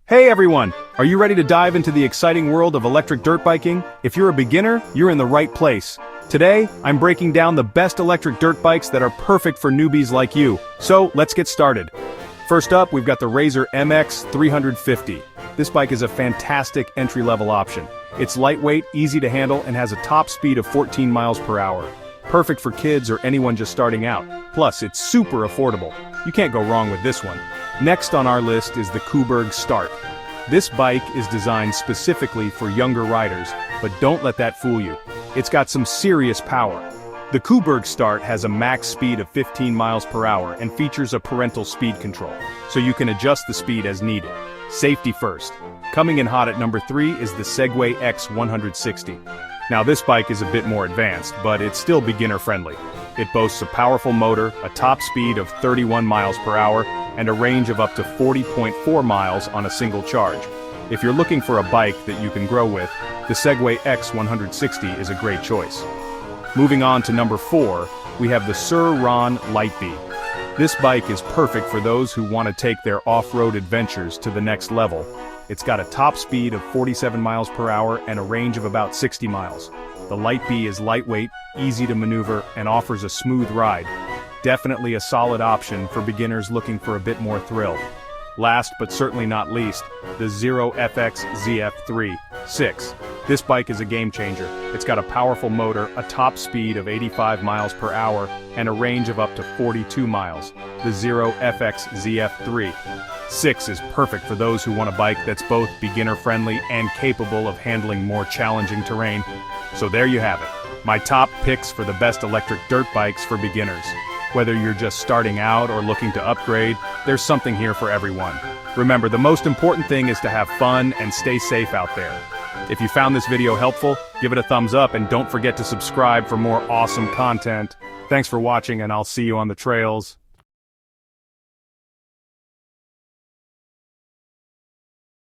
Hey everyone! Are you ready to dive into the exciting world of electric dirt biking? If you're a beginner, you're in the right place. Today, I'm breaking down the best electric dirt bikes that are perfect for newbies like you. So, let's get started. First up, we've got the Razor MX 350. This bike is a fantastic entry-level option. It's lightweight, easy to handle, and has a top speed of 14 miles per hour. Perfect for kids or anyone just starting out. Plus, it's super affordable. You can't go wrong with this one. Next on our list is the Coburg Start. This bike is designed specifically for younger riders, but don't let that fool you. It's got some serious power. The Coburg Start has a max speed of 15 miles per hour and features a parental speed control, so you can adjust the speed as needed. Safety first. Coming in hot at number 3 is the Segway X160. Now this bike is a bit more advanced, but it's still beginner-friendly. It boasts a powerful motor, a top speed of 31 miles per hour, and a range of up to 40.4 miles on a single charge. If you're looking for a bike that you can grow with, the Segway X160 is a great choice. Moving on to number 4, we have the Sur Ron Lightbee. This bike is perfect for those who want to take their off-road adventures to the next level. It's got a top speed of 47 miles per hour and a range of about 60 miles. The Lightbee is lightweight, easy to maneuver, and offers a smooth ride. Definitely a solid option for beginners looking for a bit more thrill. Last but certainly not least, the Zero FX ZF3-6. This bike is a game changer. It's got a powerful motor, a top speed of 85 miles per hour, and a range of up to 42 miles. The Zero FX ZF3-6 is perfect for those who want a bike that's both beginner-friendly and capable of handling more challenging terrain. So there you have it, my top picks for the best electric dirt bikes for beginners. Whether you're just starting out or looking to upgrade, there's something here for everyone. Remember, the most important thing is to have fun and stay safe out there. If you found this video helpful, give it a thumbs up and don't forget to subscribe for more awesome content. Thanks for watching and I'll see you on the trails.